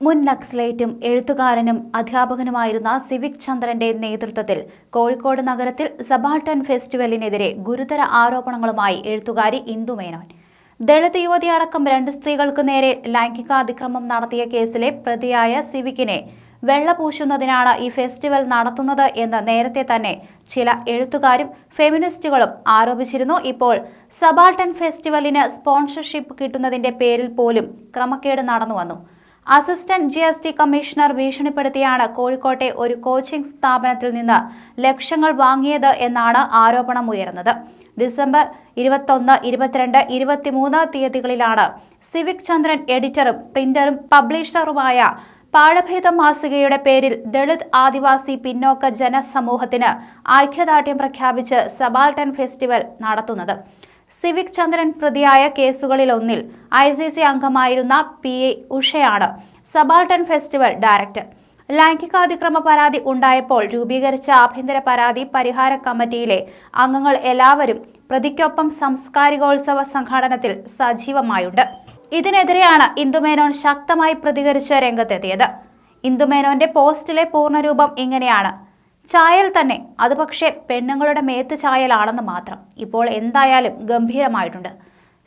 മുൻ നക്സലൈറ്റും എഴുത്തുകാരനും അധ്യാപകനുമായിരുന്ന സിവിക് ചന്ദ്രന്റെ നേതൃത്വത്തിൽ കോഴിക്കോട് നഗരത്തിൽ സബാൾട്ടൻ ഫെസ്റ്റിവലിനെതിരെ ഗുരുതര ആരോപണങ്ങളുമായി എഴുത്തുകാരി ഇന്ദു മേനോൻ. ദളിത് യുവതിയടക്കം 2 സ്ത്രീകൾക്ക് നേരെ ലൈംഗികാതിക്രമം നടത്തിയ കേസിലെ പ്രതിയായ സിവിക്കിനെ വെള്ളപൂശുന്നതിനാണ് ഈ ഫെസ്റ്റിവൽ നടത്തുന്നത് എന്ന് നേരത്തെ തന്നെ ചില എഴുത്തുകാരും ഫെമിനിസ്റ്റുകളും ആരോപിച്ചിരുന്നു. ഇപ്പോൾ സബാൾട്ടൻ ഫെസ്റ്റിവലിന് സ്പോൺസർഷിപ്പ് കിട്ടുന്നതിന്റെ പേരിൽ പോലും ക്രമക്കേട് നടന്നുവന്നു. അസിസ്റ്റന്റ് GST കമ്മീഷണർ ഭീഷണിപ്പെടുത്തിയാണ് കോഴിക്കോട്ടെ ഒരു കോച്ചിംഗ് സ്ഥാപനത്തിൽ നിന്ന് ലക്ഷങ്ങൾ വാങ്ങിയത് എന്നാണ് ആരോപണമുയർന്നത്. ഡിസംബർ 21, 22, 23 തീയതികളിലാണ് സിവിക് ചന്ദ്രൻ എഡിറ്ററും പ്രിന്ററും പബ്ലിഷറുമായ പാഠഭേദം മാസികയുടെ പേരിൽ ദളിത് ആദിവാസി പിന്നോക്ക ജനസമൂഹത്തിന് ഐക്യദാർഢ്യം പ്രഖ്യാപിച്ച് സബാൾട്ടൻ ഫെസ്റ്റിവൽ നടത്തുന്നത്. സിവിക് ചന്ദ്രൻ പ്രതിയായ കേസുകളിലൊന്നിൽ ICC അംഗമായിരുന്ന PA ഉഷയാണ് സബാൾട്ടൻ ഫെസ്റ്റിവൽ ഡയറക്ടർ. ലൈംഗികാതിക്രമ പരാതി ഉണ്ടായപ്പോൾ രൂപീകരിച്ച ആഭ്യന്തര പരാതി പരിഹാര കമ്മിറ്റിയിലെ അംഗങ്ങൾ എല്ലാവരും പ്രതിക്കൊപ്പം സാംസ്കാരികോത്സവ സംഘാടനത്തിൽ സജീവമായുണ്ട്. ഇതിനെതിരെയാണ് ഇന്ദു മേനോൻ ശക്തമായി പ്രതികരിച്ച് രംഗത്തെത്തിയത്. ഇന്ദു മേനോന്റെ പോസ്റ്റിലെ പൂർണ്ണരൂപം ഇങ്ങനെയാണ്: ചായൽ തന്നെ, അത് പക്ഷേ പെണ്ണുങ്ങളുടെ മേത്ത് ചായലാണെന്ന് മാത്രം. ഇപ്പോൾ എന്തായാലും ഗംഭീരമായിട്ടുണ്ട്.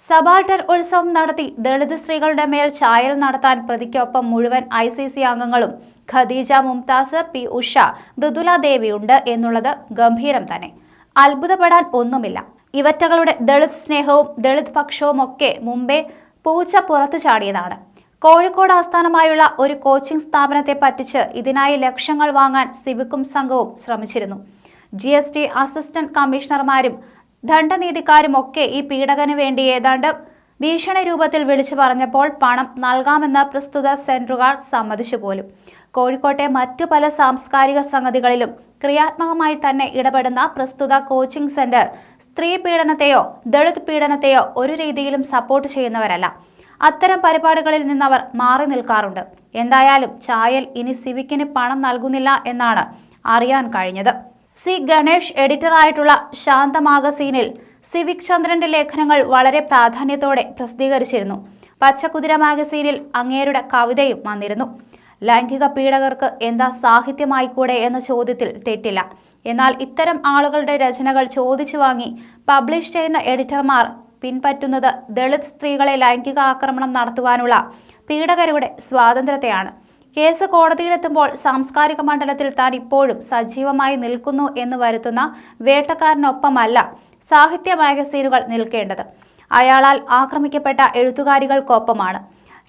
സബാൾട്ടൻ ഉത്സവം നടത്തി ദളിത് സ്ത്രീകളുടെ മേൽ ചായൽ നടത്താൻ പ്രതിക്കൊപ്പം മുഴുവൻ ICC അംഗങ്ങളും ഖദീജ മുംതാസ്, P ഉഷ, മൃദുല ദേവിയുണ്ട് എന്നുള്ളത് ഗംഭീരം തന്നെ. അത്ഭുതപ്പെടാൻ ഒന്നുമില്ല. ഇവറ്റകളുടെ ദളിത് സ്നേഹവും ദളിത് പക്ഷവും ഒക്കെ മുമ്പേ പൂച്ച പുറത്തു ചാടിയതാണ്. കോഴിക്കോട് ആസ്ഥാനമായുള്ള ഒരു കോച്ചിംഗ് സ്ഥാപനത്തെ പറ്റിച്ച് ഇതിനായി ലക്ഷങ്ങൾ വാങ്ങാൻ സിവിക്കും സംഘവും ശ്രമിച്ചിരുന്നു. GST അസിസ്റ്റന്റ് കമ്മീഷണർമാരും ദണ്ഡനീതിക്കാരും ഒക്കെ ഈ പീഡകന് വേണ്ടി ഏതാണ്ട് ഭീഷണി രൂപത്തിൽ വിളിച്ചു പറഞ്ഞപ്പോൾ പണം നൽകാമെന്ന് പ്രസ്തുത സെന്ററുകാർ സമ്മതിച്ചു പോലും. കോഴിക്കോട്ടെ മറ്റു പല സാംസ്കാരിക സംഗതികളിലും ക്രിയാത്മകമായി തന്നെ ഇടപെടുന്ന പ്രസ്തുത കോച്ചിംഗ് സെന്റർ സ്ത്രീ പീഡനത്തെയോ ദളിത് പീഡനത്തെയോ ഒരു രീതിയിലും സപ്പോർട്ട് ചെയ്യുന്നവരല്ല. അത്തരം പരിപാടികളിൽ നിന്നവർ മാറി നിൽക്കാറുണ്ട്. എന്തായാലും ചായൽ ഇനി സിവിക്കിന് പണം നൽകുന്നില്ല എന്നാണ് അറിയാൻ കഴിഞ്ഞത്. C ഗണേഷ് എഡിറ്ററായിട്ടുള്ള ശാന്ത മാഗസീനിൽ സിവിക് ചന്ദ്രന്റെ ലേഖനങ്ങൾ വളരെ പ്രാധാന്യത്തോടെ പ്രസിദ്ധീകരിച്ചിരുന്നു. പച്ചക്കുതിര മാഗസീനിൽ അങ്ങേരുടെ കവിതയും വന്നിരുന്നു. ലൈംഗിക പീഡകർക്ക് എന്താ സാഹിത്യമായിക്കൂടെ എന്ന ചോദ്യത്തിൽ തെറ്റില്ല. എന്നാൽ ഇത്തരം ആളുകളുടെ രചനകൾ ചോദിച്ചു വാങ്ങി പബ്ലിഷ് ചെയ്യുന്ന എഡിറ്റർമാർ പിൻപറ്റുന്നത് ദളിത് സ്ത്രീകളെ ലൈംഗിക ആക്രമണം നടത്തുവാനുള്ള പീഡകരുടെ സ്വാതന്ത്ര്യത്തെയാണ്. കേസ് കോടതിയിലെത്തുമ്പോൾ സാംസ്കാരിക മണ്ഡലത്തിൽ താൻ ഇപ്പോഴും സജീവമായി നിൽക്കുന്നു എന്ന് വരുത്തുന്ന വേട്ടക്കാരനൊപ്പമല്ല സാഹിത്യ മാഗസീനുകൾ നിൽക്കേണ്ടത്. അയാളാൽ ആക്രമിക്കപ്പെട്ട എഴുത്തുകാരികൾക്കൊപ്പമാണ്.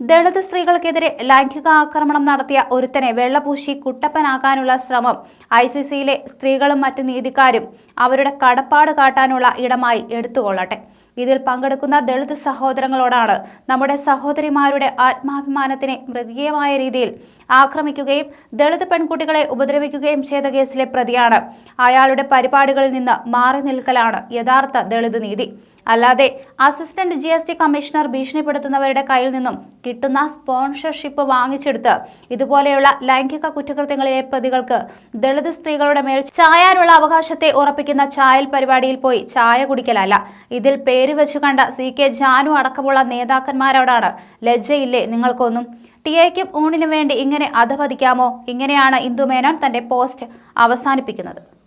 ദളിത് സ്ത്രീകൾക്കെതിരെ ലൈംഗിക ആക്രമണം നടത്തിയ ഒരുത്തനെ വെള്ളപൂശി കുട്ടപ്പനാക്കാനുള്ള ശ്രമം ICCയിലെ സ്ത്രീകളും മറ്റ് നീതിക്കാരും അവരുടെ കടപ്പാട് കാട്ടാനുള്ള ഇടമായി എടുത്തുകൊള്ളട്ടെ. ഇതിൽ പങ്കെടുക്കുന്ന ദളിത് സഹോദരങ്ങളോടാണ് നമ്മുടെ സഹോദരിമാരുടെ ആത്മാഭിമാനത്തിനെ മൃഗീയമായ രീതിയിൽ ആക്രമിക്കുകയും ദളിത് പെൺകുട്ടികളെ ഉപദ്രവിക്കുകയും ചെയ്ത കേസിലെ പ്രതിയാണ്. അയാളുടെ പരിപാടികളിൽ നിന്ന് മാറി നിൽക്കലാണ് യഥാർത്ഥ ദളിത് നീതി. അല്ലാതെ അസിസ്റ്റന്റ് GST കമ്മീഷണർ ഭീഷണിപ്പെടുത്തുന്നവരുടെ കയ്യിൽ നിന്നും കിട്ടുന്ന സ്പോൺസർഷിപ്പ് വാങ്ങിച്ചെടുത്ത് ഇതുപോലെയുള്ള ലൈംഗിക കുറ്റകൃത്യങ്ങളിലെ പ്രതികൾക്ക് ദളിത് സ്ത്രീകളുടെ മേൽ ചായാനുള്ള അവകാശത്തെ ഉറപ്പിക്കുന്ന ചായൽ പരിപാടിയിൽ പോയി ചായ കുടിക്കലല്ല. ഇതിൽ പേര് വെച്ചു കണ്ട CK ജാനു അടക്കമുള്ള നേതാക്കന്മാരോടാണ് ലജ്ജയില്ലേ നിങ്ങൾക്കൊന്നും? ടിയയ്ക്കും ഊണിനു വേണ്ടി ഇങ്ങനെ അധപതിക്കാമോ? ഇങ്ങനെയാണ് ഇന്ദു മേനോൻ തന്റെ പോസ്റ്റ് അവസാനിപ്പിക്കുന്നത്.